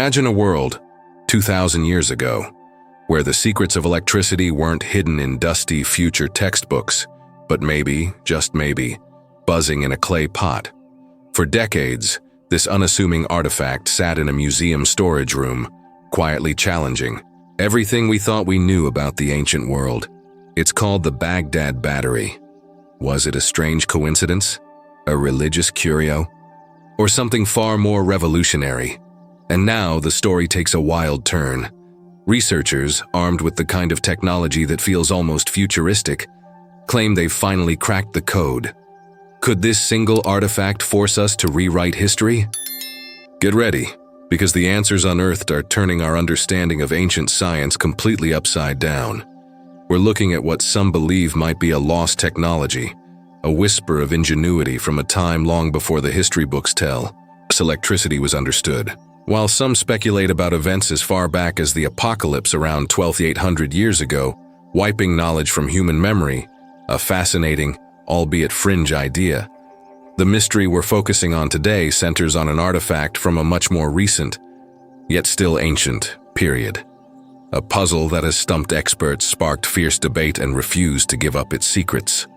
Imagine a world, 2,000 years ago, where the secrets of electricity weren't hidden in dusty future textbooks, but maybe, just maybe, buzzing in a clay pot. For decades, this unassuming artifact sat in a museum storage room, quietly challenging everything we thought we knew about the ancient world. It's called the Baghdad Battery. Was it a strange coincidence? A religious curio? Or something far more revolutionary? And now the story takes a wild turn. Researchers, armed with the kind of technology that feels almost futuristic, claim they've finally cracked the code. Could this single artifact force us to rewrite history? Get ready, because the answers unearthed are turning our understanding of ancient science completely upside down. We're looking at what some believe might be a lost technology, a whisper of ingenuity from a time long before the history books tell us electricity was understood. While some speculate about events as far back as the apocalypse around 12,800 years ago, wiping knowledge from human memory, a fascinating, albeit fringe idea. The mystery we're focusing on today centers on an artifact from a much more recent, yet still ancient, period. A puzzle that has stumped experts, sparked fierce debate, and refused to give up its secrets.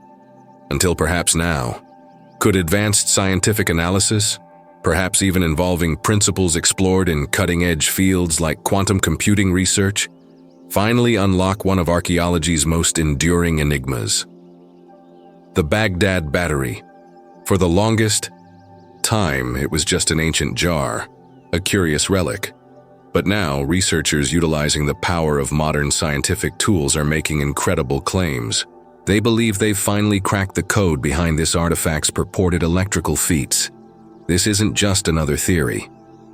Until perhaps now. Could advanced scientific analysis, perhaps even involving principles explored in cutting-edge fields like quantum computing research, finally unlock one of archaeology's most enduring enigmas? The Baghdad Battery. For the longest time, it was just an ancient jar, a curious relic. But now, researchers utilizing the power of modern scientific tools are making incredible claims. They believe they've finally cracked the code behind this artifact's purported electrical feats. This isn't just another theory.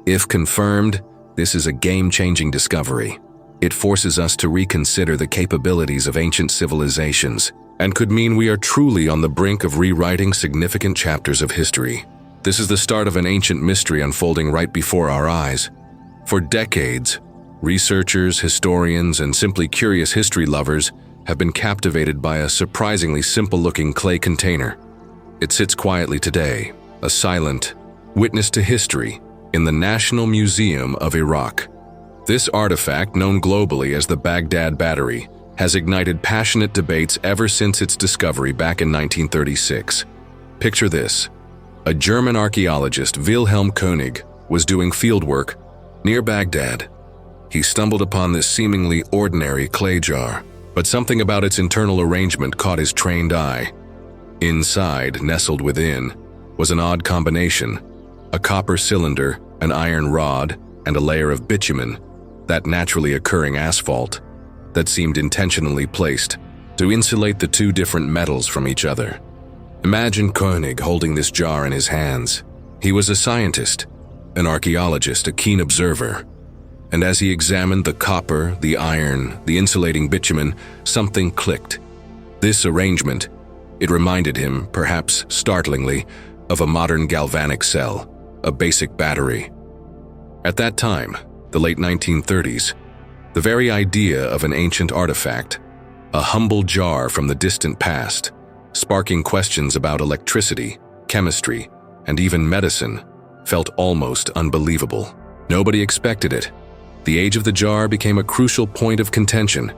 If confirmed, this is a game-changing discovery. It forces us to reconsider the capabilities of ancient civilizations, and could mean we are truly on the brink of rewriting significant chapters of history. This is the start of an ancient mystery unfolding right before our eyes. For decades, researchers, historians, and simply curious history lovers have been captivated by a surprisingly simple-looking clay container. It sits quietly today, a silent witness to history, in the National Museum of Iraq. This artifact, known globally as the Baghdad Battery, has ignited passionate debates ever since its discovery back in 1936. Picture this. A German archaeologist, Wilhelm König, was doing fieldwork near Baghdad. He stumbled upon this seemingly ordinary clay jar, but something about its internal arrangement caught his trained eye. Inside, nestled within, was an odd combination: a copper cylinder, an iron rod, and a layer of bitumen, that naturally occurring asphalt, that seemed intentionally placed to insulate the two different metals from each other. Imagine König holding this jar in his hands. He was a scientist, an archaeologist, a keen observer. And as he examined the copper, the iron, the insulating bitumen, something clicked. This arrangement, it reminded him, perhaps startlingly, of a modern galvanic cell, a basic battery. At that time, the late 1930s, the very idea of an ancient artifact, a humble jar from the distant past, sparking questions about electricity, chemistry, and even medicine, felt almost unbelievable. Nobody expected it. The age of the jar became a crucial point of contention.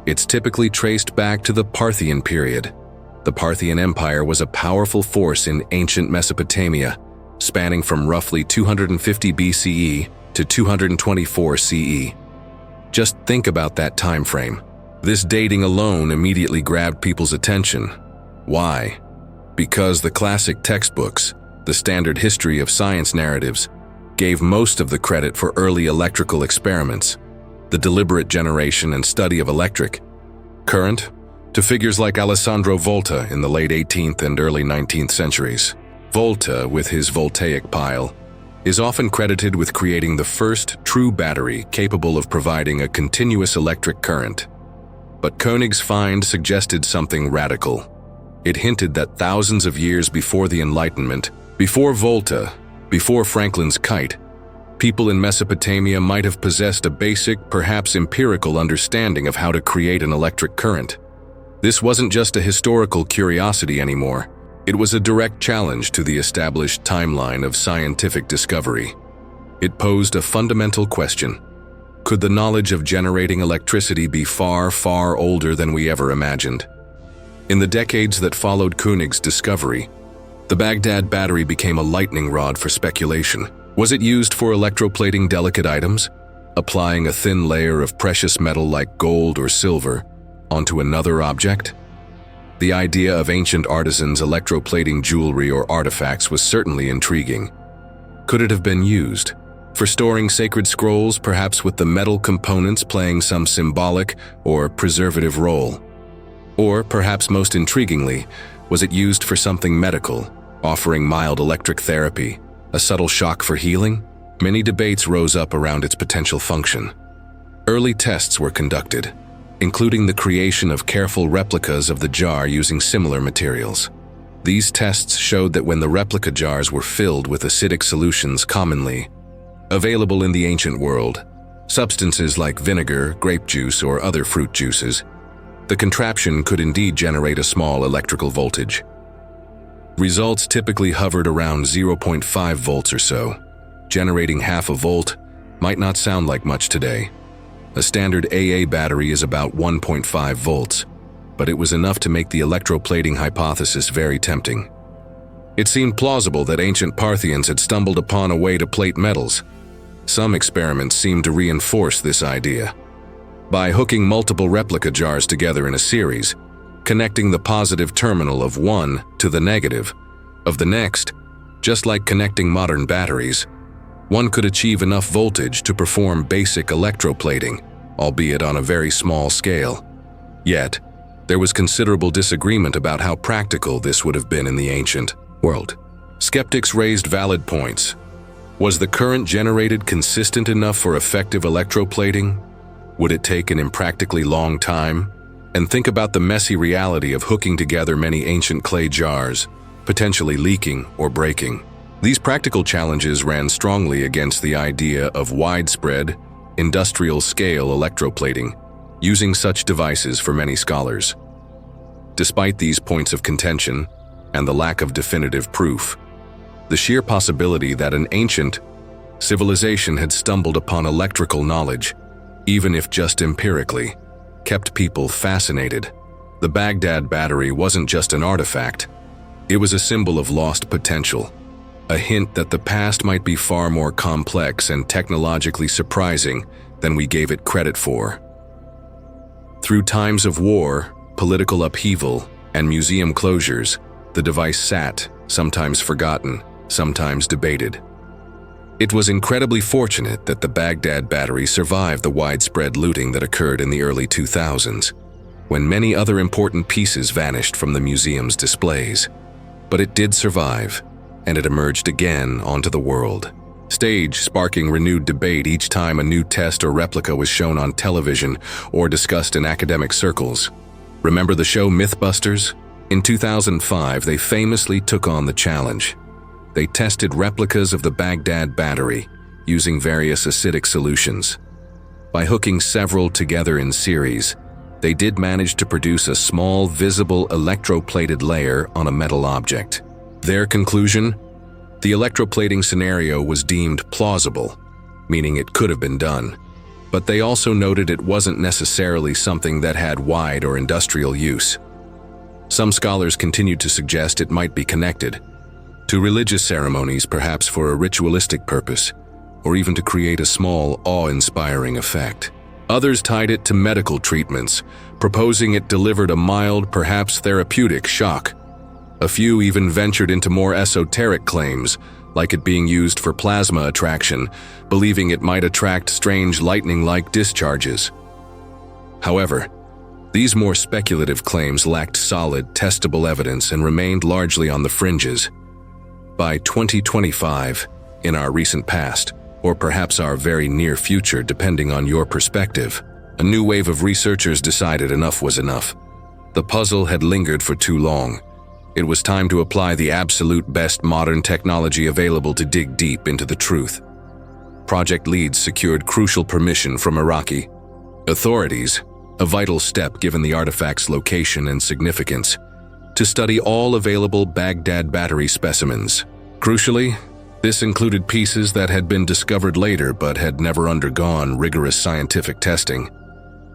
It's typically traced back to the Parthian period. The Parthian Empire was a powerful force in ancient Mesopotamia, spanning from roughly 250 BCE to 224 CE. Just think about that time frame. This dating alone immediately grabbed people's attention. Why? Because the classic textbooks, the standard history of science narratives, gave most of the credit for early electrical experiments, the deliberate generation and study of electric current, to figures like Alessandro Volta in the late 18th and early 19th centuries. Volta, with his voltaic pile, is often credited with creating the first true battery capable of providing a continuous electric current. But König's find suggested something radical. It hinted that thousands of years before the Enlightenment, before Volta, before Franklin's kite, people in Mesopotamia might have possessed a basic, perhaps empirical understanding of how to create an electric current. This wasn't just a historical curiosity anymore. It was a direct challenge to the established timeline of scientific discovery. It posed a fundamental question. Could the knowledge of generating electricity be far, far older than we ever imagined? In the decades that followed Koenig's discovery, the Baghdad Battery became a lightning rod for speculation. Was it used for electroplating delicate items, applying a thin layer of precious metal like gold or silver onto another object? The idea of ancient artisans electroplating jewelry or artifacts was certainly intriguing. Could it have been used for storing sacred scrolls, perhaps with the metal components playing some symbolic or preservative role? Or, perhaps most intriguingly, was it used for something medical, offering mild electric therapy, a subtle shock for healing? Many debates rose up around its potential function. Early tests were conducted, including the creation of careful replicas of the jar using similar materials. These tests showed that when the replica jars were filled with acidic solutions commonly available in the ancient world, substances like vinegar, grape juice, or other fruit juices, the contraption could indeed generate a small electrical voltage. Results typically hovered around 0.5 volts or so. Generating half a volt might not sound like much today. A standard AA battery is about 1.5 volts, but it was enough to make the electroplating hypothesis very tempting. It seemed plausible that ancient Parthians had stumbled upon a way to plate metals. Some experiments seemed to reinforce this idea. By hooking multiple replica jars together in a series, connecting the positive terminal of one to the negative of the next, just like connecting modern batteries, one could achieve enough voltage to perform basic electroplating, albeit on a very small scale. Yet, there was considerable disagreement about how practical this would have been in the ancient world. Skeptics raised valid points. Was the current generated consistent enough for effective electroplating? Would it take an impractically long time? And think about the messy reality of hooking together many ancient clay jars, potentially leaking or breaking. These practical challenges ran strongly against the idea of widespread, industrial-scale electroplating, using such devices for many scholars. Despite these points of contention and the lack of definitive proof, the sheer possibility that an ancient civilization had stumbled upon electrical knowledge, even if just empirically, kept people fascinated. The Baghdad Battery wasn't just an artifact. It was a symbol of lost potential, a hint that the past might be far more complex and technologically surprising than we gave it credit for. Through times of war, political upheaval, and museum closures, the device sat, sometimes forgotten, sometimes debated. It was incredibly fortunate that the Baghdad Battery survived the widespread looting that occurred in the early 2000s, when many other important pieces vanished from the museum's displays. But it did survive, and it emerged again onto the world stage, sparking renewed debate each time a new test or replica was shown on television or discussed in academic circles. Remember the show Mythbusters? In 2005, they famously took on the challenge. They tested replicas of the Baghdad Battery using various acidic solutions. By hooking several together in series, they did manage to produce a small, visible electroplated layer on a metal object. Their conclusion? The electroplating scenario was deemed plausible, meaning it could have been done. But they also noted it wasn't necessarily something that had wide or industrial use. Some scholars continued to suggest it might be connected to religious ceremonies, perhaps for a ritualistic purpose, or even to create a small, awe-inspiring effect. Others tied it to medical treatments, proposing it delivered a mild, perhaps therapeutic shock. A few even ventured into more esoteric claims, like it being used for plasma attraction, believing it might attract strange lightning-like discharges. However, these more speculative claims lacked solid, testable evidence and remained largely on the fringes. By 2025, in our recent past, or perhaps our very near future depending on your perspective, a new wave of researchers decided enough was enough. The puzzle had lingered for too long. It was time to apply the absolute best modern technology available to dig deep into the truth. Project leads secured crucial permission from Iraqi authorities, a vital step given the artifact's location and significance, to study all available Baghdad Battery specimens. Crucially, This included pieces that had been discovered later but had never undergone rigorous scientific testing.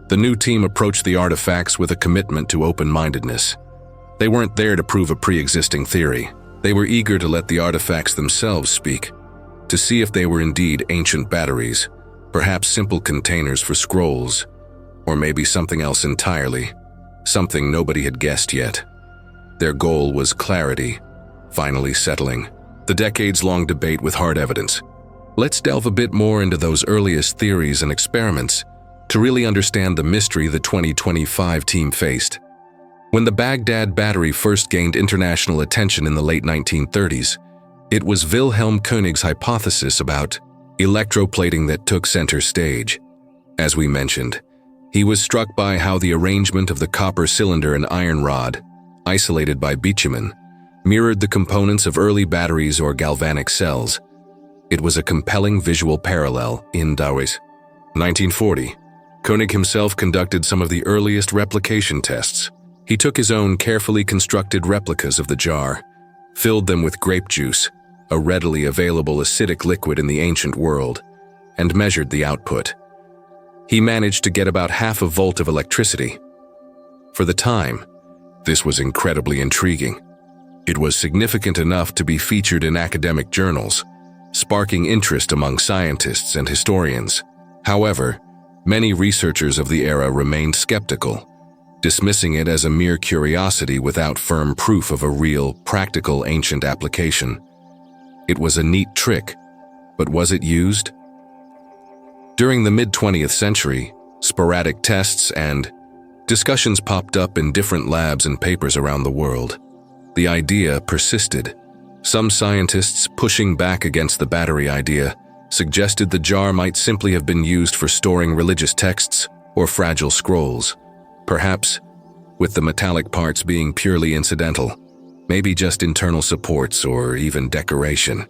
The new team approached the artifacts with a commitment to open-mindedness. They weren't there to prove a pre-existing theory. They were eager to let the artifacts themselves speak, to see if they were indeed ancient batteries, perhaps simple containers for scrolls, or maybe something else entirely, something nobody had guessed yet. Their goal was clarity, finally settling the decades-long debate with hard evidence. Let's delve a bit more into those earliest theories and experiments to really understand the mystery the 2025 team faced. When the Baghdad Battery first gained international attention in the late 1930s, it was Wilhelm Koenig's hypothesis about electroplating that took center stage. As we mentioned, he was struck by how the arrangement of the copper cylinder and iron rod, isolated by bitumen, mirrored the components of early batteries or galvanic cells. It was a compelling visual parallel in Dawes. 1940, Koenig himself conducted some of the earliest replication tests. He took his own carefully constructed replicas of the jar, filled them with grape juice, a readily available acidic liquid in the ancient world, and measured the output. He managed to get about half a volt of electricity. For the time, this was incredibly intriguing. It was significant enough to be featured in academic journals, sparking interest among scientists and historians. However, many researchers of the era remained skeptical, dismissing it as a mere curiosity without firm proof of a real, practical ancient application. It was a neat trick, but was it used? During the mid-20th century, sporadic tests and discussions popped up in different labs and papers around the world. The idea persisted. Some scientists pushing back against the battery idea suggested the jar might simply have been used for storing religious texts or fragile scrolls, perhaps with the metallic parts being purely incidental, maybe just internal supports or even decoration.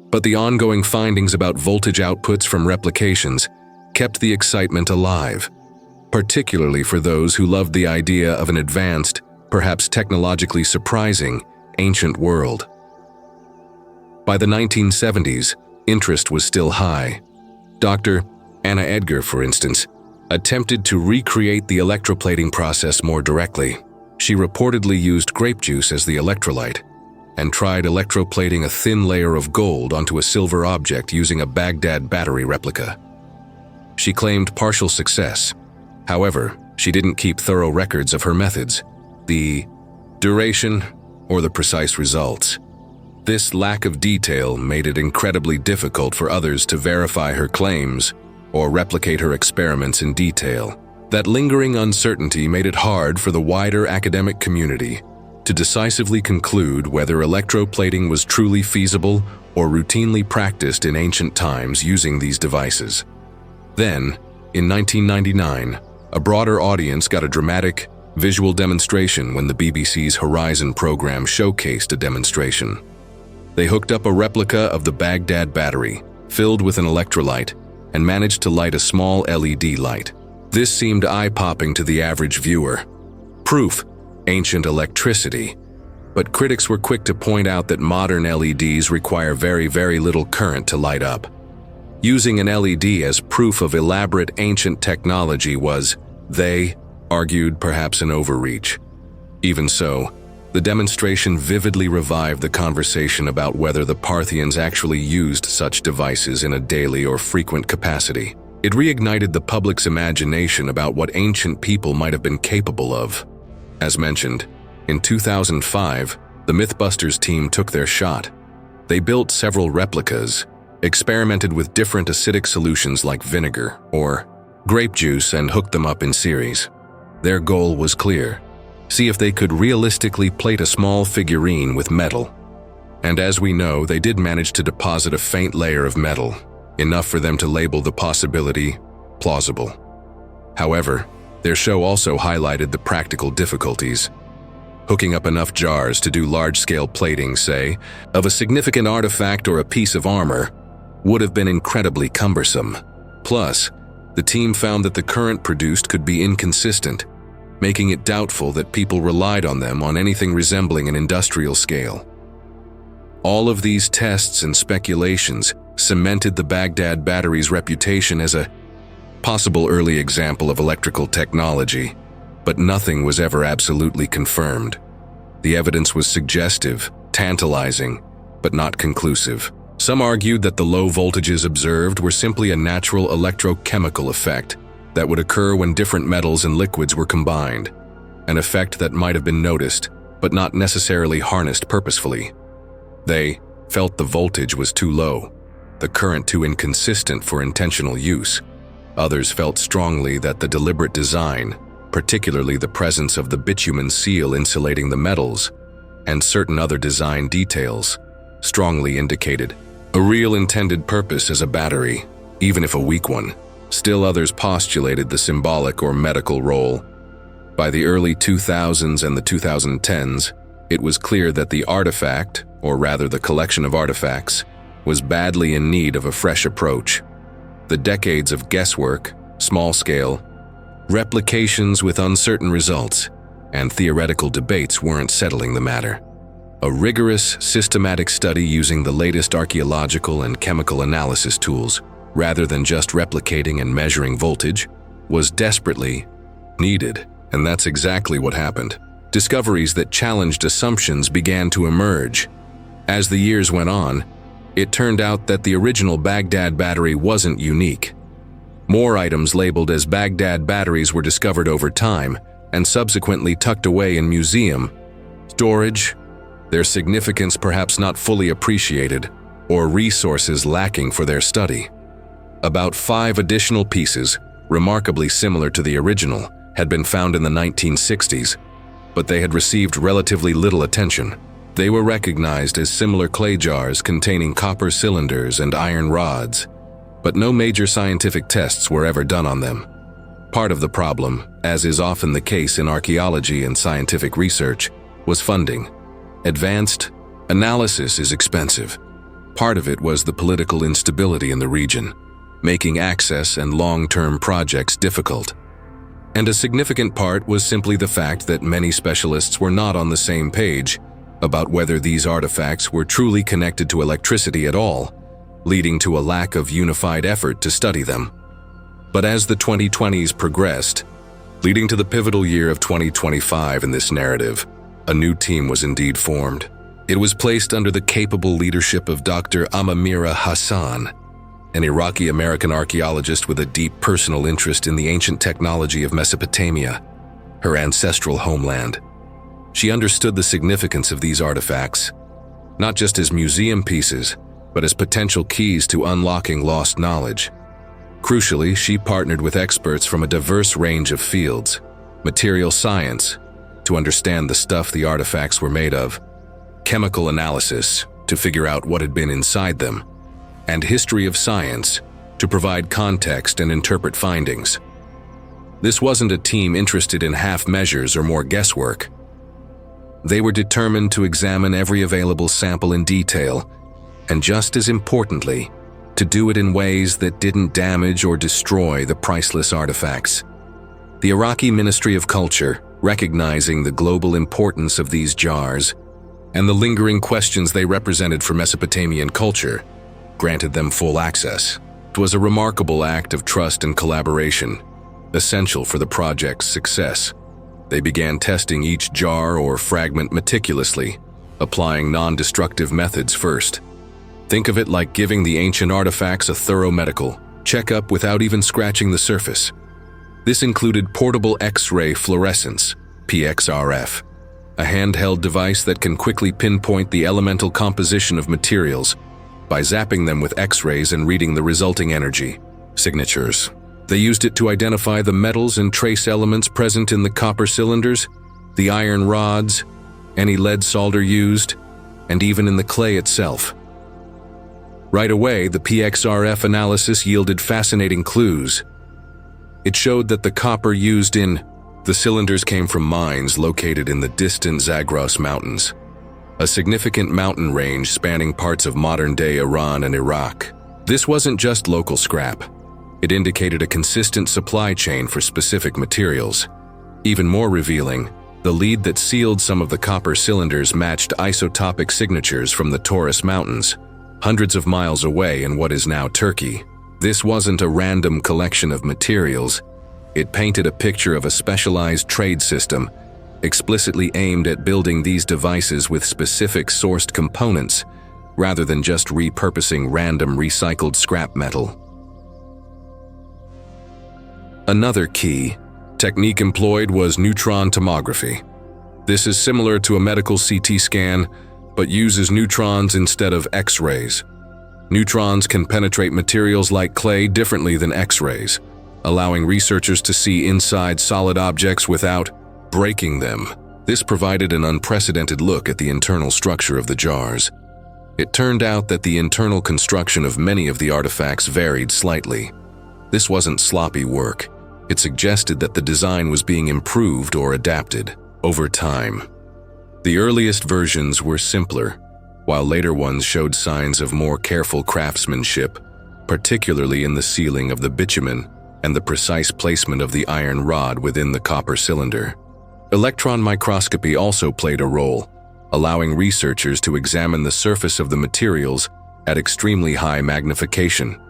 But the ongoing findings about voltage outputs from replications kept the excitement alive, particularly for those who loved the idea of an advanced, perhaps technologically surprising, ancient world. By the 1970s, interest was still high. Dr. Anna Edgar, for instance, attempted to recreate the electroplating process more directly. She reportedly used grape juice as the electrolyte and tried electroplating a thin layer of gold onto a silver object using a Baghdad Battery replica. She claimed partial success. However, she didn't keep thorough records of her methods, the duration, or the precise results. This lack of detail made it incredibly difficult for others to verify her claims or replicate her experiments in detail. That lingering uncertainty made it hard for the wider academic community to decisively conclude whether electroplating was truly feasible or routinely practiced in ancient times using these devices. Then, in 1999, a broader audience got a dramatic, visual demonstration when the BBC's Horizon program showcased a demonstration. They hooked up a replica of the Baghdad Battery, filled with an electrolyte, and managed to light a small LED light. This seemed eye-popping to the average viewer. Proof, ancient electricity. But critics were quick to point out that modern LEDs require very, very little current to light up. Using an LED as proof of elaborate ancient technology was, they argued, perhaps an overreach. Even so, the demonstration vividly revived the conversation about whether the Parthians actually used such devices in a daily or frequent capacity. It reignited the public's imagination about what ancient people might have been capable of. As mentioned, in 2005, the Mythbusters team took their shot. They built several replicas, experimented with different acidic solutions like vinegar or grape juice, and hooked them up in series. Their goal was clear: see if they could realistically plate a small figurine with metal. And as we know, they did manage to deposit a faint layer of metal, enough for them to label the possibility plausible. However, their show also highlighted the practical difficulties. Hooking up enough jars to do large-scale plating, say, of a significant artifact or a piece of armor would have been incredibly cumbersome. Plus, the team found that the current produced could be inconsistent, making it doubtful that people relied on them on anything resembling an industrial scale. All of these tests and speculations cemented the Baghdad Battery's reputation as a possible early example of electrical technology, but nothing was ever absolutely confirmed. The evidence was suggestive, tantalizing, but not conclusive. Some argued that the low voltages observed were simply a natural electrochemical effect that would occur when different metals and liquids were combined, an effect that might have been noticed, but not necessarily harnessed purposefully. They felt the voltage was too low, the current too inconsistent for intentional use. Others felt strongly that the deliberate design, particularly the presence of the bitumen seal insulating the metals, and certain other design details, strongly indicated a real intended purpose as a battery, even if a weak one. Still others postulated the symbolic or medical role. By the early 2000s and the 2010s, it was clear that the artifact, or rather the collection of artifacts, was badly in need of a fresh approach. The decades of guesswork, small-scale, replications with uncertain results, and theoretical debates weren't settling the matter. A rigorous, systematic study using the latest archaeological and chemical analysis tools, rather than just replicating and measuring voltage, was desperately needed, and that's exactly what happened. Discoveries that challenged assumptions began to emerge. As the years went on, it turned out that the original Baghdad Battery wasn't unique. More items labeled as Baghdad Batteries were discovered over time and subsequently tucked away in museum storage, their significance perhaps not fully appreciated, or resources lacking for their study. About 5 additional pieces, remarkably similar to the original, had been found in the 1960s, but they had received relatively little attention. They were recognized as similar clay jars containing copper cylinders and iron rods, but no major scientific tests were ever done on them. Part of the problem, as is often the case in archaeology and scientific research, was funding. Advanced analysis is expensive. Part of it was the political instability in the region, making access and long-term projects difficult. And a significant part was simply the fact that many specialists were not on the same page about whether these artifacts were truly connected to electricity at all, leading to a lack of unified effort to study them. But as the 2020s progressed, leading to the pivotal year of 2025 in this narrative, a new team was indeed formed. It was placed under the capable leadership of Dr. Amamira Hassan, an Iraqi-American archaeologist with a deep personal interest in the ancient technology of Mesopotamia, her ancestral homeland. She understood the significance of these artifacts, not just as museum pieces, but as potential keys to unlocking lost knowledge. Crucially, she partnered with experts from a diverse range of fields: material science, to understand the stuff the artifacts were made of, chemical analysis, to figure out what had been inside them, and history of science, to provide context and interpret findings. This wasn't a team interested in half measures or more guesswork. They were determined to examine every available sample in detail, and just as importantly, to do it in ways that didn't damage or destroy the priceless artifacts. The Iraqi Ministry of Culture, recognizing the global importance of these jars and the lingering questions they represented for Mesopotamian culture, granted them full access. It was a remarkable act of trust and collaboration, essential for the project's success. They began testing each jar or fragment meticulously, applying non-destructive methods first. Think of it like giving the ancient artifacts a thorough medical checkup without even scratching the surface. This included portable X-ray fluorescence, PXRF, a handheld device that can quickly pinpoint the elemental composition of materials by zapping them with X-rays and reading the resulting energy signatures. They used it to identify the metals and trace elements present in the copper cylinders, the iron rods, any lead solder used, and even in the clay itself. Right away, the PXRF analysis yielded fascinating clues. It showed that the copper used in the cylinders came from mines located in the distant Zagros Mountains, a significant mountain range spanning parts of modern-day Iran and Iraq. This wasn't just local scrap. It indicated a consistent supply chain for specific materials. Even more revealing, The lead that sealed some of the copper cylinders matched isotopic signatures from the Taurus Mountains, hundreds of miles away in what is now Turkey. This wasn't a random collection of materials. It painted a picture of a specialized trade system, explicitly aimed at building these devices with specific sourced components, rather than just repurposing random recycled scrap metal. Another key technique employed was neutron tomography. This is similar to a medical CT scan, but uses neutrons instead of X-rays. Neutrons can penetrate materials like clay differently than X-rays, allowing researchers to see inside solid objects without breaking them. This provided an unprecedented look at the internal structure of the jars. It turned out that the internal construction of many of the artifacts varied slightly. This wasn't sloppy work. It suggested that the design was being improved or adapted over time. The earliest versions were simpler, while later ones showed signs of more careful craftsmanship, particularly in the sealing of the bitumen and the precise placement of the iron rod within the copper cylinder. Electron microscopy also played a role, allowing researchers to examine the surface of the materials at extremely high magnification.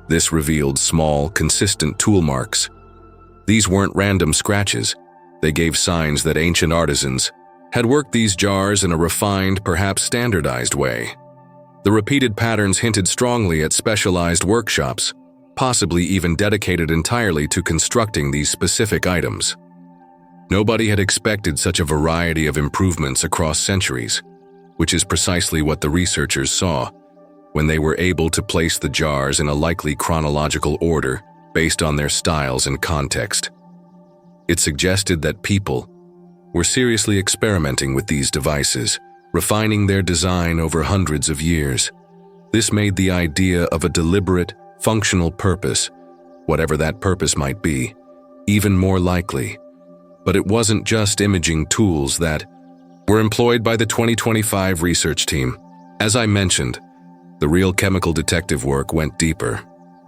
This revealed small, consistent tool marks. These weren't random scratches. They gave signs that ancient artisans had worked these jars in a refined, perhaps standardized way. The repeated patterns hinted strongly at specialized workshops, possibly even dedicated entirely to constructing these specific items. Nobody had expected such a variety of improvements across centuries, which is precisely what the researchers saw when they were able to place the jars in a likely chronological order based on their styles and context. It suggested that people were seriously experimenting with these devices, refining their design over hundreds of years. This made the idea of a deliberate, functional purpose, whatever that purpose might be, even more likely. But it wasn't just imaging tools that were employed by the 2025 research team. As I mentioned, the real chemical detective work went deeper.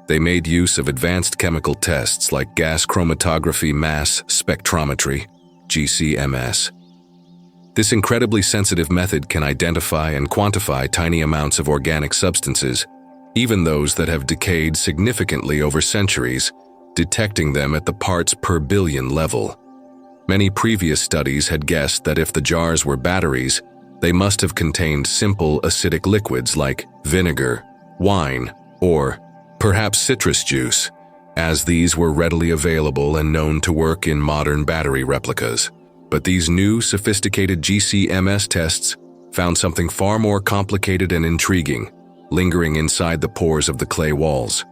They made use of advanced chemical tests like gas chromatography mass spectrometry, GCMS. This incredibly sensitive method can identify and quantify tiny amounts of organic substances, even those that have decayed significantly over centuries, detecting them at the parts per billion level. Many previous studies had guessed that if the jars were batteries, they must have contained simple acidic liquids like vinegar, wine, or perhaps citrus juice, as these were readily available and known to work in modern battery replicas. But these new, sophisticated GCMS tests found something far more complicated and intriguing, lingering inside the pores of the clay walls.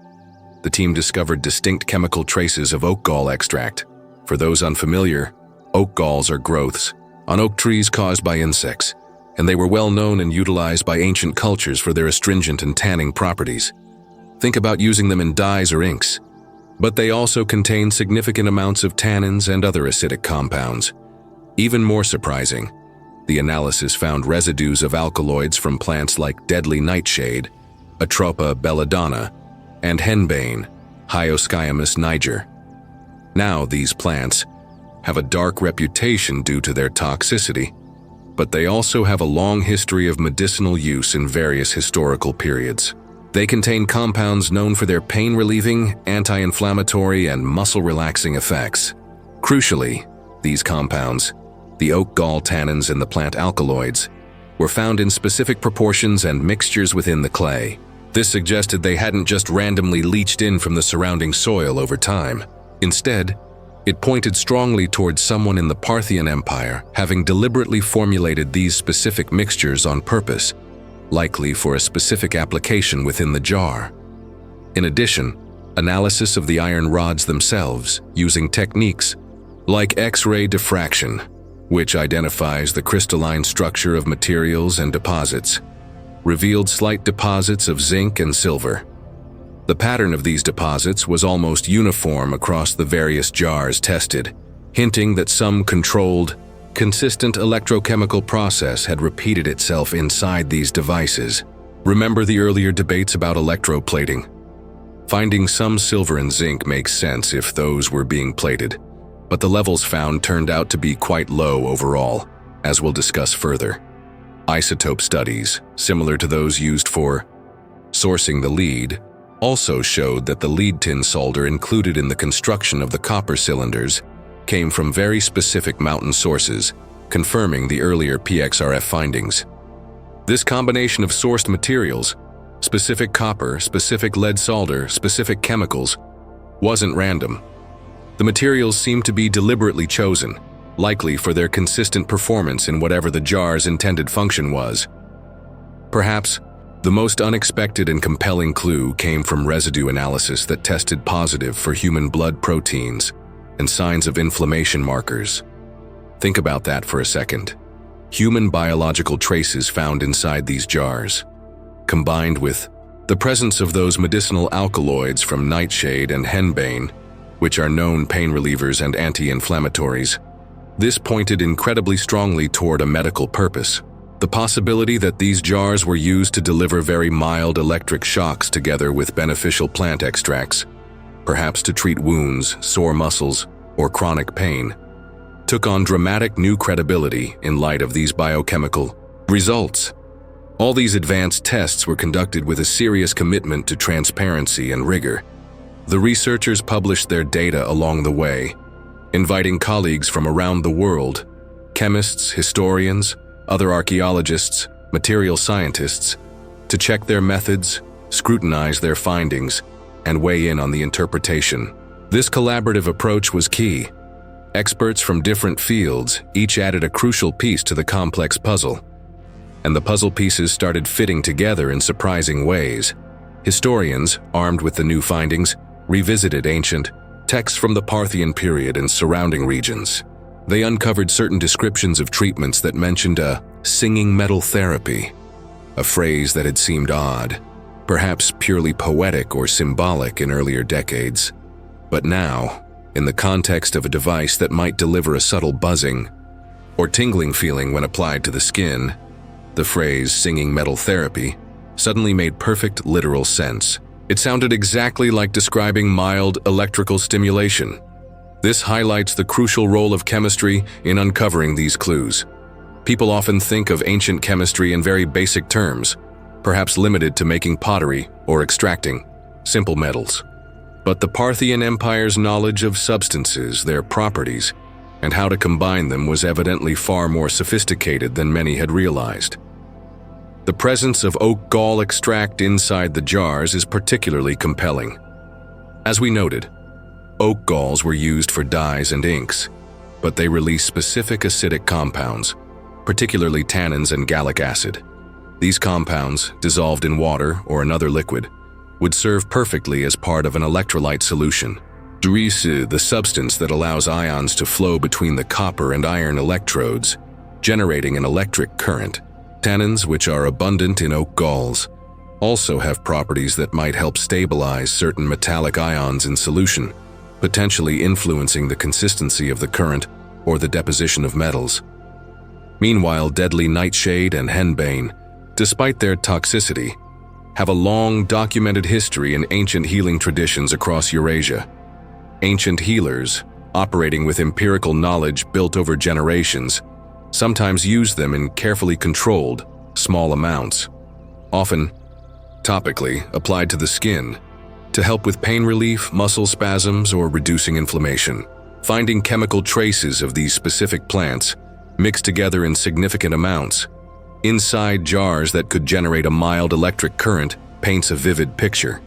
The team discovered distinct chemical traces of oak gall extract. For those unfamiliar, oak galls are growths on oak trees caused by insects, and they were well known and utilized by ancient cultures for their astringent and tanning properties. Think about using them in dyes or inks. But they also contain significant amounts of tannins and other acidic compounds. Even more surprising, the analysis found residues of alkaloids from plants like deadly nightshade, Atropa belladonna, and henbane, Hyoscyamus niger. Now these plants have a dark reputation due to their toxicity, but they also have a long history of medicinal use in various historical periods. They contain compounds known for their pain-relieving, anti-inflammatory, and muscle-relaxing effects. Crucially, these compounds, the oak gall tannins and the plant alkaloids, were found in specific proportions and mixtures within the clay. This suggested they hadn't just randomly leached in from the surrounding soil over time. Instead, it pointed strongly towards someone in the Parthian Empire having deliberately formulated these specific mixtures on purpose, likely for a specific application within the jar. In addition, analysis of the iron rods themselves using techniques like X-ray diffraction, which identifies the crystalline structure of materials and deposits, revealed slight deposits of zinc and silver. The pattern of these deposits was almost uniform across the various jars tested, hinting that some controlled, consistent electrochemical process had repeated itself inside these devices. Remember the earlier debates about electroplating? Finding some silver and zinc makes sense if those were being plated, but the levels found turned out to be quite low overall, as we'll discuss further. Isotope studies, similar to those used for sourcing the lead, also showed that the lead tin solder included in the construction of the copper cylinders came from very specific mountain sources, confirming the earlier PXRF findings. This combination of sourced materials, specific copper, specific lead solder, specific chemicals, wasn't random. The materials seemed to be deliberately chosen, likely for their consistent performance in whatever the jar's intended function was. Perhaps the most unexpected and compelling clue came from residue analysis that tested positive for human blood proteins and signs of inflammation markers. Think about that for a second. Human biological traces found inside these jars, combined with the presence of those medicinal alkaloids from nightshade and henbane, which are known pain relievers and anti-inflammatories. This pointed incredibly strongly toward a medical purpose. The possibility that these jars were used to deliver very mild electric shocks together with beneficial plant extracts, perhaps to treat wounds, sore muscles, or chronic pain, took on dramatic new credibility in light of these biochemical results. All these advanced tests were conducted with a serious commitment to transparency and rigor. The researchers published their data along the way, inviting colleagues from around the world, chemists, historians, other archaeologists, material scientists, to check their methods, scrutinize their findings, and weigh in on the interpretation. This collaborative approach was key. Experts from different fields each added a crucial piece to the complex puzzle, and the puzzle pieces started fitting together in surprising ways. Historians, armed with the new findings, revisited ancient texts from the Parthian period and surrounding regions. They uncovered certain descriptions of treatments that mentioned a singing metal therapy, a phrase that had seemed odd, perhaps purely poetic or symbolic in earlier decades. But now, in the context of a device that might deliver a subtle buzzing or tingling feeling when applied to the skin, the phrase singing metal therapy suddenly made perfect literal sense. It sounded exactly like describing mild electrical stimulation. This highlights the crucial role of chemistry in uncovering these clues. People often think of ancient chemistry in very basic terms, perhaps limited to making pottery or extracting simple metals. But the Parthian Empire's knowledge of substances, their properties, and how to combine them was evidently far more sophisticated than many had realized. The presence of oak gall extract inside the jars is particularly compelling. As we noted, oak galls were used for dyes and inks, but they release specific acidic compounds, particularly tannins and gallic acid. These compounds, dissolved in water or another liquid, would serve perfectly as part of an electrolyte solution. Residue, the substance that allows ions to flow between the copper and iron electrodes, generating an electric current. Tannins, which are abundant in oak galls, also have properties that might help stabilize certain metallic ions in solution, potentially influencing the consistency of the current or the deposition of metals. Meanwhile, deadly nightshade and henbane, despite their toxicity, have a long documented history in ancient healing traditions across Eurasia. Ancient healers, operating with empirical knowledge built over generations, sometimes use them in carefully controlled, small amounts, often topically applied to the skin, to help with pain relief, muscle spasms, or reducing inflammation. Finding chemical traces of these specific plants, mixed together in significant amounts, inside jars that could generate a mild electric current, paints a vivid picture.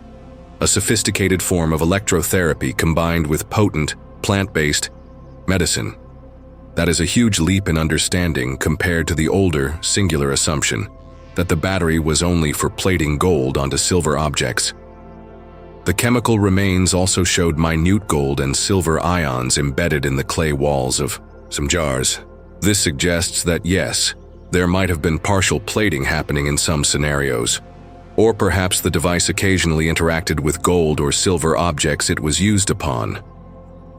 A sophisticated form of electrotherapy combined with potent, plant-based medicine. That is a huge leap in understanding compared to the older, singular assumption that the battery was only for plating gold onto silver objects. The chemical remains also showed minute gold and silver ions embedded in the clay walls of some jars. This suggests that yes, there might have been partial plating happening in some scenarios, or perhaps the device occasionally interacted with gold or silver objects it was used upon.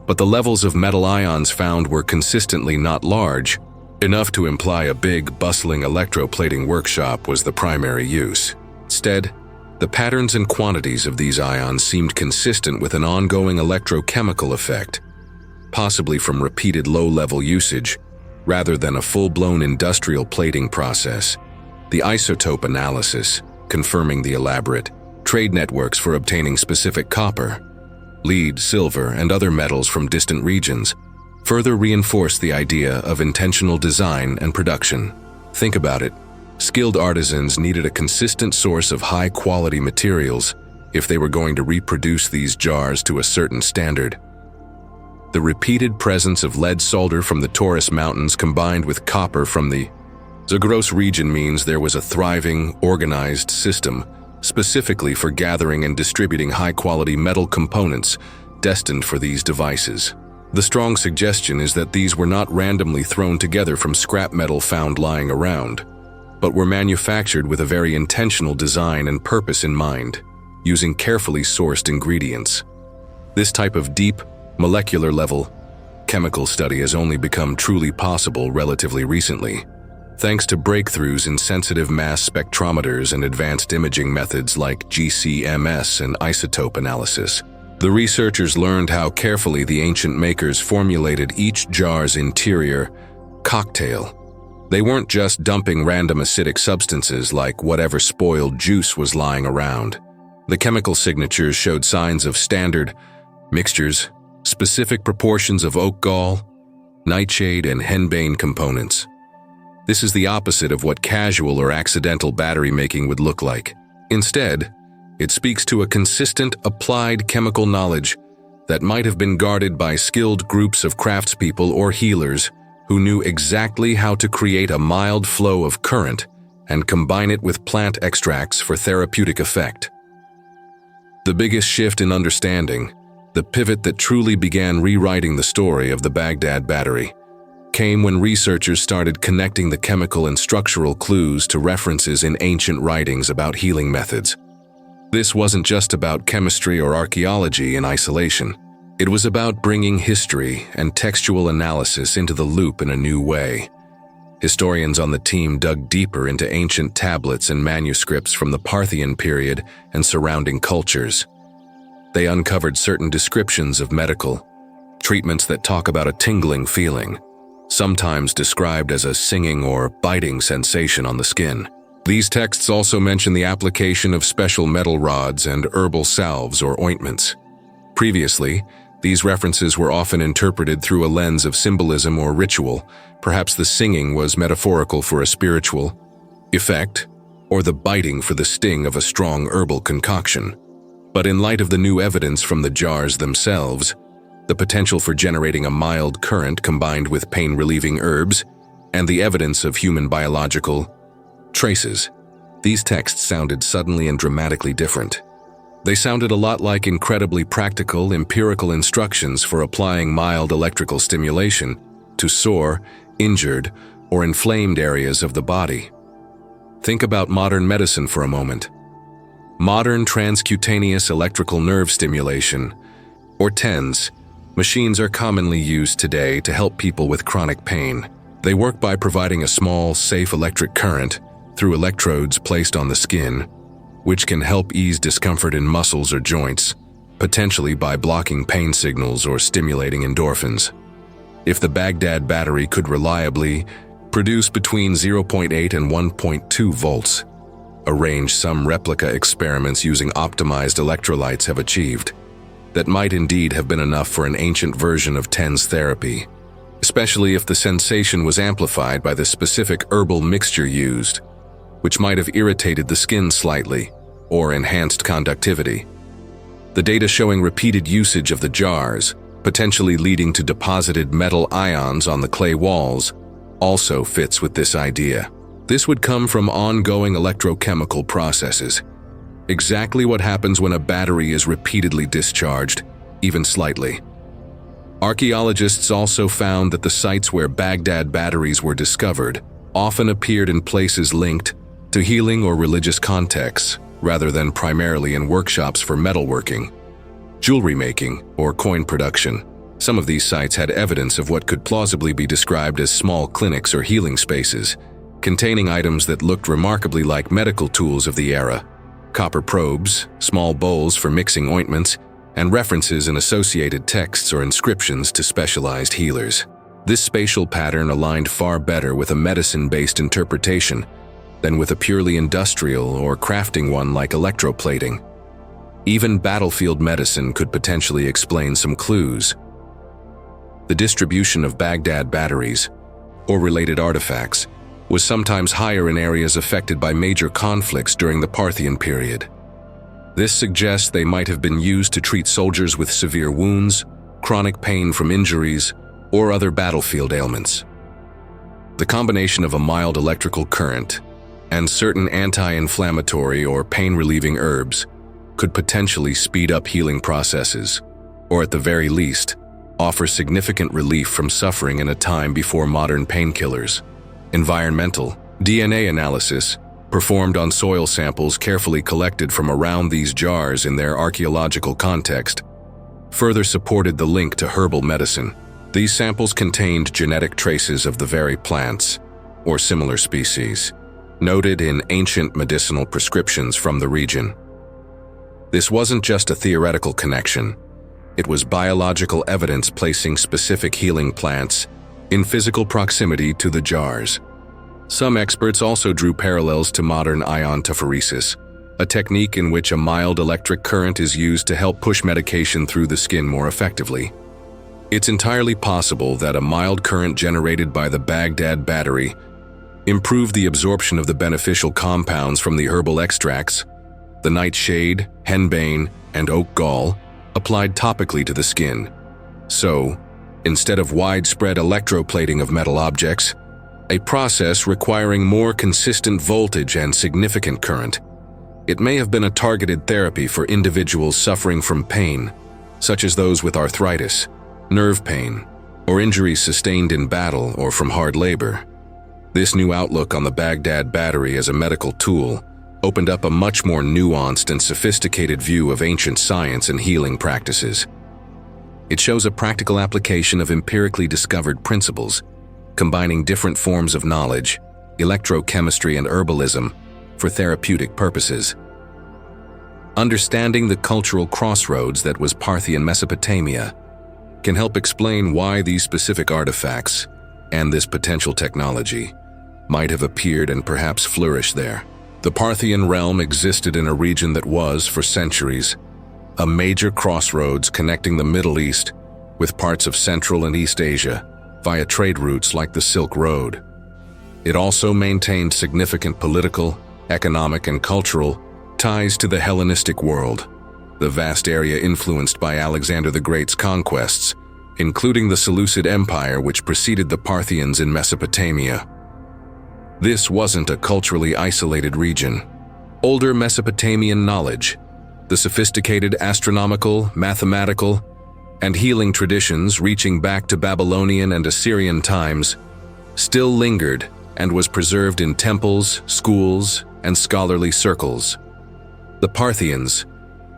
But the levels of metal ions found were consistently not large, enough to imply a big, bustling electroplating workshop was the primary use. Instead, the patterns and quantities of these ions seemed consistent with an ongoing electrochemical effect. possibly from repeated low-level usage, rather than a full-blown industrial plating process. The isotope analysis, confirming the elaborate trade networks for obtaining specific copper, lead, silver, and other metals from distant regions, further reinforced the idea of intentional design and production. Think about it. Skilled artisans needed a consistent source of high-quality materials if they were going to reproduce these jars to a certain standard. The repeated presence of lead solder from the Taurus Mountains combined with copper from the Zagros region means there was a thriving, organized system specifically for gathering and distributing high-quality metal components destined for these devices. The strong suggestion is that these were not randomly thrown together from scrap metal found lying around, but were manufactured with a very intentional design and purpose in mind, using carefully sourced ingredients. This type of deep, molecular-level chemical study has only become truly possible relatively recently, thanks to breakthroughs in sensitive mass spectrometers and advanced imaging methods like GCMS and isotope analysis. The researchers learned how carefully the ancient makers formulated each jar's interior cocktail. They weren't just dumping random acidic substances like whatever spoiled juice was lying around. The chemical signatures showed signs of standard mixtures, specific proportions of oak gall, nightshade, and henbane components. This is the opposite of what casual or accidental battery making would look like. Instead, it speaks to a consistent, applied chemical knowledge that might have been guarded by skilled groups of craftspeople or healers who knew exactly how to create a mild flow of current and combine it with plant extracts for therapeutic effect. The biggest shift in understanding, the pivot that truly began rewriting the story of the Baghdad Battery, came when researchers started connecting the chemical and structural clues to references in ancient writings about healing methods. This wasn't just about chemistry or archaeology in isolation. It was about bringing history and textual analysis into the loop in a new way. Historians on the team dug deeper into ancient tablets and manuscripts from the Parthian period and surrounding cultures. They uncovered certain descriptions of medical treatments that talk about a tingling feeling, sometimes described as a singing or biting sensation on the skin. These texts also mention the application of special metal rods and herbal salves or ointments. Previously, these references were often interpreted through a lens of symbolism or ritual. Perhaps the singing was metaphorical for a spiritual effect, or the biting for the sting of a strong herbal concoction. But in light of the new evidence from the jars themselves, the potential for generating a mild current combined with pain-relieving herbs, and the evidence of human biological traces, these texts sounded suddenly and dramatically different. They sounded a lot like incredibly practical, empirical instructions for applying mild electrical stimulation to sore, injured, or inflamed areas of the body. Think about modern medicine for a moment. Modern transcutaneous electrical nerve stimulation, or TENS, machines are commonly used today to help people with chronic pain. They work by providing a small, safe electric current through electrodes placed on the skin, which can help ease discomfort in muscles or joints, potentially by blocking pain signals or stimulating endorphins. If the Baghdad Battery could reliably produce between 0.8 and 1.2 volts, a range some replica experiments using optimized electrolytes have achieved, that might indeed have been enough for an ancient version of TENS therapy, especially if the sensation was amplified by the specific herbal mixture used, which might have irritated the skin slightly or enhanced conductivity. The data showing repeated usage of the jars, potentially leading to deposited metal ions on the clay walls, also fits with this idea. This would come from ongoing electrochemical processes. Exactly what happens when a battery is repeatedly discharged, even slightly. Archaeologists also found that the sites where Baghdad batteries were discovered often appeared in places linked to healing or religious contexts, rather than primarily in workshops for metalworking, jewelry making, or coin production. Some of these sites had evidence of what could plausibly be described as small clinics or healing spaces, containing items that looked remarkably like medical tools of the era: copper probes, small bowls for mixing ointments, and references in associated texts or inscriptions to specialized healers. This spatial pattern aligned far better with a medicine-based interpretation than with a purely industrial or crafting one like electroplating. Even battlefield medicine could potentially explain some clues. The distribution of Baghdad batteries, or related artifacts, was sometimes higher in areas affected by major conflicts during the Parthian period. This suggests they might have been used to treat soldiers with severe wounds, chronic pain from injuries, or other battlefield ailments. The combination of a mild electrical current and certain anti-inflammatory or pain-relieving herbs could potentially speed up healing processes, or at the very least, offer significant relief from suffering in a time before modern painkillers. Environmental DNA analysis, performed on soil samples carefully collected from around these jars in their archaeological context, further supported the link to herbal medicine. These samples contained genetic traces of the very plants, or similar species, noted in ancient medicinal prescriptions from the region. This wasn't just a theoretical connection. It was biological evidence placing specific healing plants in physical proximity to the jars. Some experts also drew parallels to modern iontophoresis, a technique in which a mild electric current is used to help push medication through the skin more effectively. It's entirely possible that a mild current generated by the Baghdad Battery improved the absorption of the beneficial compounds from the herbal extracts, the nightshade, henbane, and oak gall, applied topically to the skin. So, instead of widespread electroplating of metal objects, a process requiring more consistent voltage and significant current, it may have been a targeted therapy for individuals suffering from pain, such as those with arthritis, nerve pain, or injuries sustained in battle or from hard labor. This new outlook on the Baghdad Battery as a medical tool opened up a much more nuanced and sophisticated view of ancient science and healing practices. It shows a practical application of empirically discovered principles, combining different forms of knowledge, electrochemistry and herbalism, for therapeutic purposes. Understanding the cultural crossroads that was Parthian Mesopotamia can help explain why these specific artifacts and this potential technology might have appeared and perhaps flourished there. The Parthian realm existed in a region that was, for centuries, a major crossroads connecting the Middle East with parts of Central and East Asia via trade routes like the Silk Road. It also maintained significant political, economic, and cultural ties to the Hellenistic world, the vast area influenced by Alexander the Great's conquests, including the Seleucid Empire which preceded the Parthians in Mesopotamia. This wasn't a culturally isolated region. Older Mesopotamian knowledge, the sophisticated astronomical, mathematical, and healing traditions reaching back to Babylonian and Assyrian times, still lingered and was preserved in temples, schools, and scholarly circles. The Parthians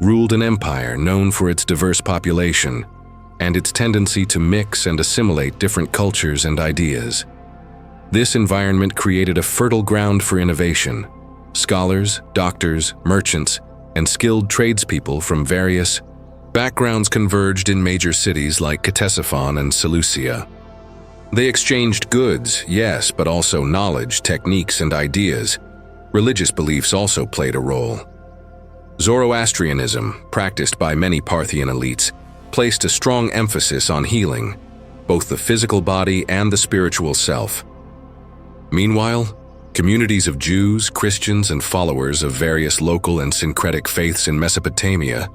ruled an empire known for its diverse population and its tendency to mix and assimilate different cultures and ideas. This environment created a fertile ground for innovation. Scholars, doctors, merchants, and skilled tradespeople from various backgrounds converged in major cities like Ctesiphon and Seleucia. They exchanged goods, yes, but also knowledge, techniques, and ideas. Religious beliefs also played a role. Zoroastrianism, practiced by many Parthian elites, placed a strong emphasis on healing, both the physical body and the spiritual self. Meanwhile, communities of Jews, Christians, and followers of various local and syncretic faiths in Mesopotamia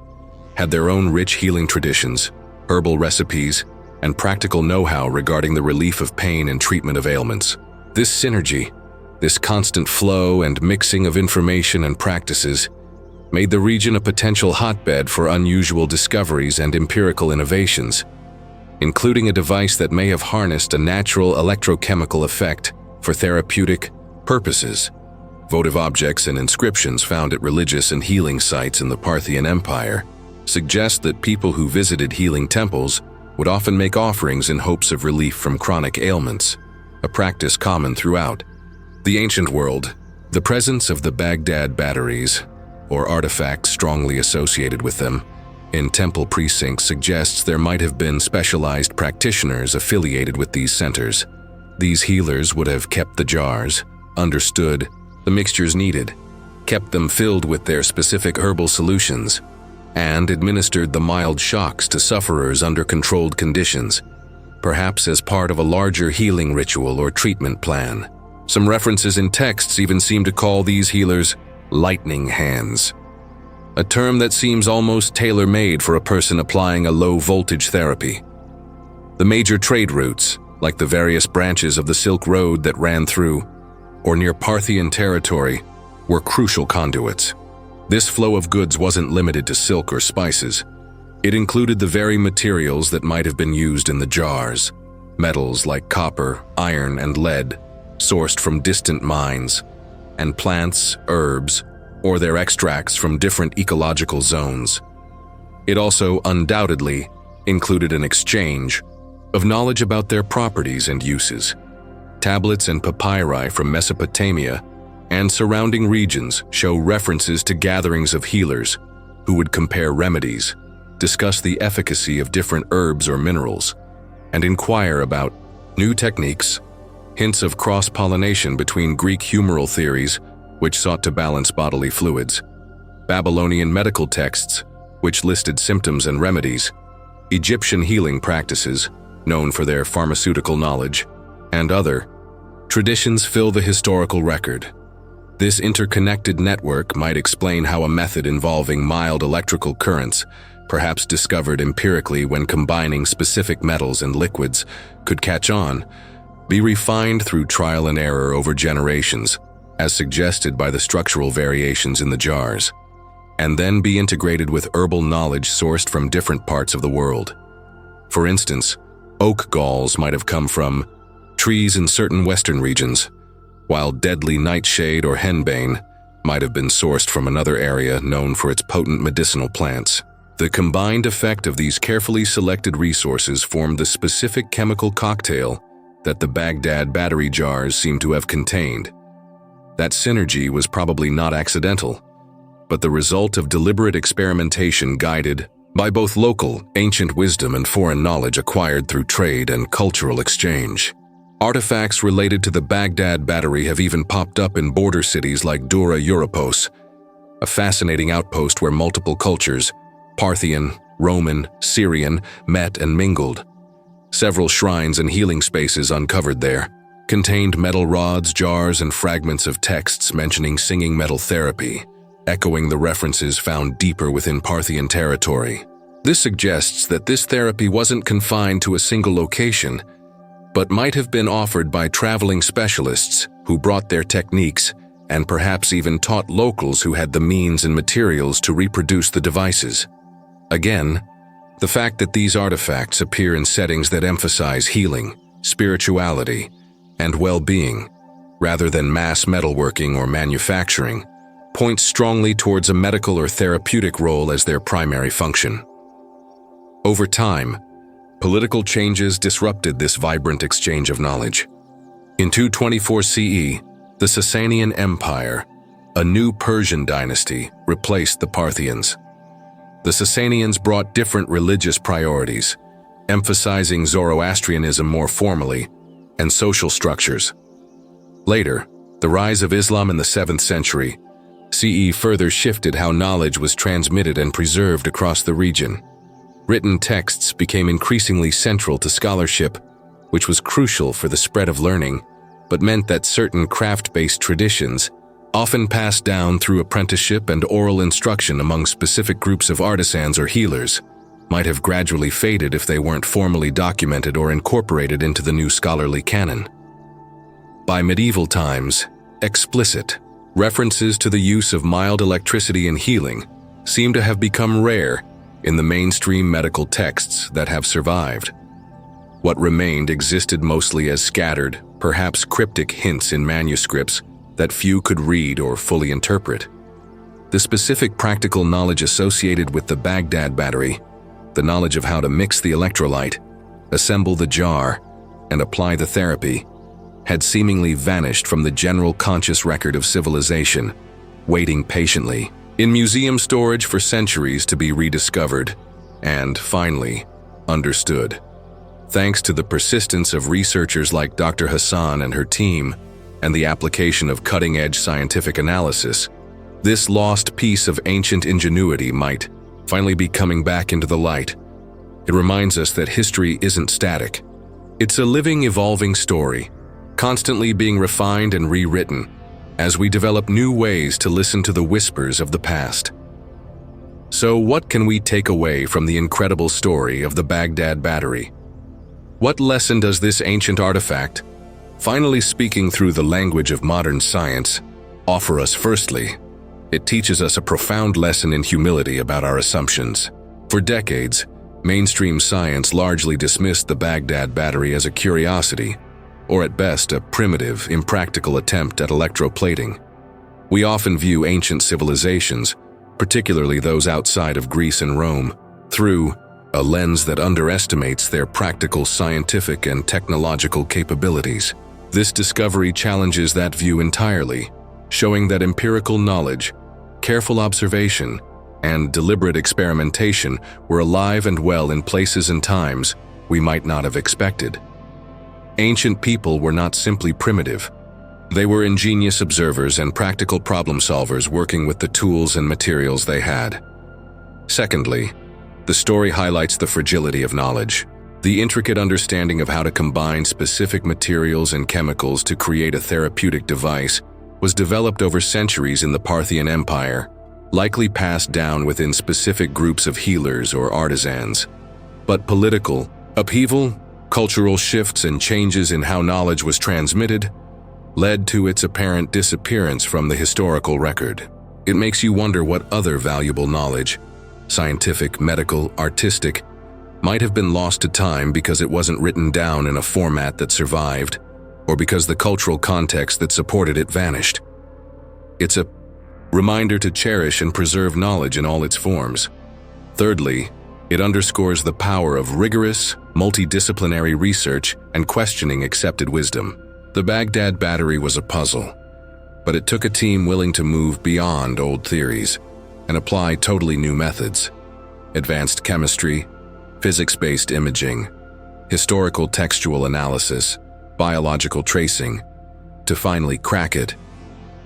had their own rich healing traditions, herbal recipes, and practical know-how regarding the relief of pain and treatment of ailments. This synergy, this constant flow and mixing of information and practices, made the region a potential hotbed for unusual discoveries and empirical innovations, including a device that may have harnessed a natural electrochemical effect for therapeutic purposes. Votive objects and inscriptions found at religious and healing sites in the Parthian Empire suggest that people who visited healing temples would often make offerings in hopes of relief from chronic ailments, a practice common throughout the ancient world. The presence of the Baghdad batteries, or artifacts strongly associated with them, in temple precincts suggests there might have been specialized practitioners affiliated with these centers. These healers would have kept the jars, understood the mixtures needed, kept them filled with their specific herbal solutions, and administered the mild shocks to sufferers under controlled conditions, perhaps as part of a larger healing ritual or treatment plan. Some references in texts even seem to call these healers lightning hands, a term that seems almost tailor-made for a person applying a low-voltage therapy. The major trade routes, like the various branches of the Silk Road that ran through or near Parthian territory, were crucial conduits. This flow of goods wasn't limited to silk or spices. It included the very materials that might have been used in the jars, metals like copper, iron, and lead, sourced from distant mines, and plants, herbs, or their extracts from different ecological zones. It also undoubtedly included an exchange of knowledge about their properties and uses. Tablets and papyri from Mesopotamia and surrounding regions show references to gatherings of healers who would compare remedies, discuss the efficacy of different herbs or minerals, and inquire about new techniques, hints of cross-pollination between Greek humoral theories, which sought to balance bodily fluids, Babylonian medical texts, which listed symptoms and remedies, Egyptian healing practices, known for their pharmaceutical knowledge, and other traditions fill the historical record. This interconnected network might explain how a method involving mild electrical currents, perhaps discovered empirically when combining specific metals and liquids, could catch on, be refined through trial and error over generations, as suggested by the structural variations in the jars, and then be integrated with herbal knowledge sourced from different parts of the world. For instance, oak galls might have come from trees in certain western regions, while deadly nightshade or henbane might have been sourced from another area known for its potent medicinal plants. The combined effect of these carefully selected resources formed the specific chemical cocktail that the Baghdad Battery jars seem to have contained. That synergy was probably not accidental, but the result of deliberate experimentation guided by both local, ancient wisdom and foreign knowledge acquired through trade and cultural exchange. Artifacts related to the Baghdad Battery have even popped up in border cities like Dura Europos, a fascinating outpost where multiple cultures, Parthian, Roman, Syrian, met and mingled. Several shrines and healing spaces uncovered there contained metal rods, jars, and fragments of texts mentioning singing metal therapy, echoing the references found deeper within Parthian territory. This suggests that this therapy wasn't confined to a single location, but might have been offered by traveling specialists who brought their techniques and perhaps even taught locals who had the means and materials to reproduce the devices. Again, the fact that these artifacts appear in settings that emphasize healing, spirituality, and well-being, rather than mass metalworking or manufacturing, points strongly towards a medical or therapeutic role as their primary function. Over time, political changes disrupted this vibrant exchange of knowledge. In 224 CE, the Sasanian Empire, a new Persian dynasty, replaced the Parthians. The Sasanians brought different religious priorities, emphasizing Zoroastrianism more formally, and social structures. Later, the rise of Islam in the 7th century CE further shifted how knowledge was transmitted and preserved across the region. Written texts became increasingly central to scholarship, which was crucial for the spread of learning, but meant that certain craft-based traditions, often passed down through apprenticeship and oral instruction among specific groups of artisans or healers, might have gradually faded if they weren't formally documented or incorporated into the new scholarly canon. By medieval times, explicit references to the use of mild electricity in healing seem to have become rare in the mainstream medical texts that have survived. What remained existed mostly as scattered, perhaps cryptic hints in manuscripts that few could read or fully interpret. The specific practical knowledge associated with the Baghdad Battery, the knowledge of how to mix the electrolyte, assemble the jar, and apply the therapy, had seemingly vanished from the general conscious record of civilization, waiting patiently, in museum storage for centuries to be rediscovered and, finally, understood. Thanks to the persistence of researchers like Dr. Hassan and her team and the application of cutting-edge scientific analysis, this lost piece of ancient ingenuity might finally be coming back into the light. It reminds us that history isn't static. It's a living, evolving story, constantly being refined and rewritten as we develop new ways to listen to the whispers of the past. So what can we take away from the incredible story of the Baghdad Battery? What lesson does this ancient artifact, finally speaking through the language of modern science, offer us? Firstly, it teaches us a profound lesson in humility about our assumptions. For decades, mainstream science largely dismissed the Baghdad Battery as a curiosity, or at best a primitive, impractical attempt at electroplating. We often view ancient civilizations, particularly those outside of Greece and Rome, through a lens that underestimates their practical scientific and technological capabilities. This discovery challenges that view entirely, showing that empirical knowledge, careful observation, and deliberate experimentation were alive and well in places and times we might not have expected. Ancient people were not simply primitive. They were ingenious observers and practical problem solvers working with the tools and materials they had. Secondly, the story highlights the fragility of knowledge. The intricate understanding of how to combine specific materials and chemicals to create a therapeutic device was developed over centuries in the Parthian Empire, likely passed down within specific groups of healers or artisans. But political upheaval, cultural shifts, and changes in how knowledge was transmitted led to its apparent disappearance from the historical record. It makes you wonder what other valuable knowledge, scientific, medical, artistic, might have been lost to time because it wasn't written down in a format that survived, or because the cultural context that supported it vanished. It's a reminder to cherish and preserve knowledge in all its forms. Thirdly, it underscores the power of rigorous, multidisciplinary research and questioning accepted wisdom. The Baghdad Battery was a puzzle, but it took a team willing to move beyond old theories and apply totally new methods: advanced chemistry, physics-based imaging, historical textual analysis, biological tracing, to finally crack it.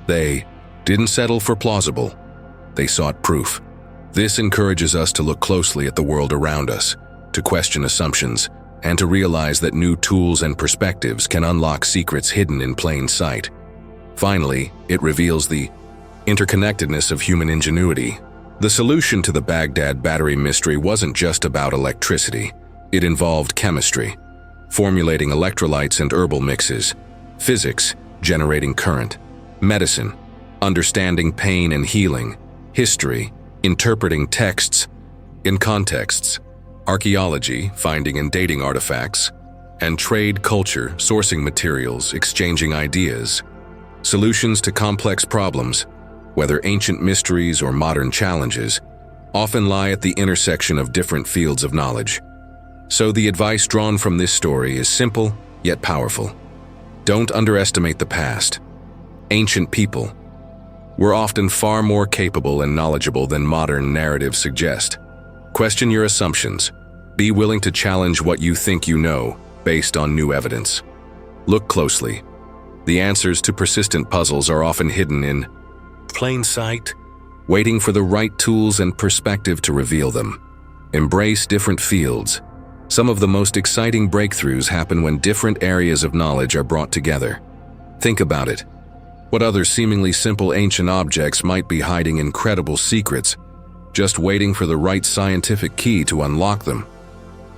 They didn't settle for plausible. They sought proof. This encourages us to look closely at the world around us, to question assumptions, and to realize that new tools and perspectives can unlock secrets hidden in plain sight. Finally, it reveals the interconnectedness of human ingenuity. The solution to the Baghdad Battery mystery wasn't just about electricity. It involved chemistry, formulating electrolytes and herbal mixes, physics, generating current, medicine, understanding pain and healing, history, interpreting texts in contexts, archaeology, finding and dating artifacts, and trade, culture, sourcing materials, exchanging ideas. Solutions to complex problems, whether ancient mysteries or modern challenges, often lie at the intersection of different fields of knowledge. So the advice drawn from this story is simple yet powerful. Don't underestimate the past. Ancient people were often far more capable and knowledgeable than modern narratives suggest. Question your assumptions. Be willing to challenge what you think you know based on new evidence. Look closely. The answers to persistent puzzles are often hidden in plain sight, waiting for the right tools and perspective to reveal them. Embrace different fields. Some of the most exciting breakthroughs happen when different areas of knowledge are brought together. Think about it. What other seemingly simple ancient objects might be hiding incredible secrets, just waiting for the right scientific key to unlock them?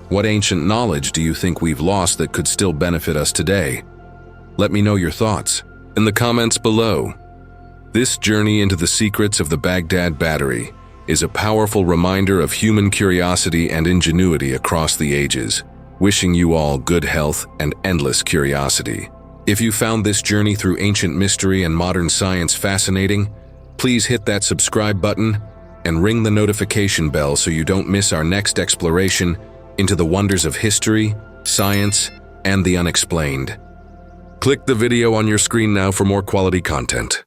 What ancient knowledge do you think we've lost that could still benefit us today? Let me know your thoughts in the comments below. This journey into the secrets of the Baghdad Battery is a powerful reminder of human curiosity and ingenuity across the ages. Wishing you all good health and endless curiosity. If you found this journey through ancient mystery and modern science fascinating, please hit that subscribe button and ring the notification bell so you don't miss our next exploration into the wonders of history, science, and the unexplained. Click the video on your screen now for more quality content.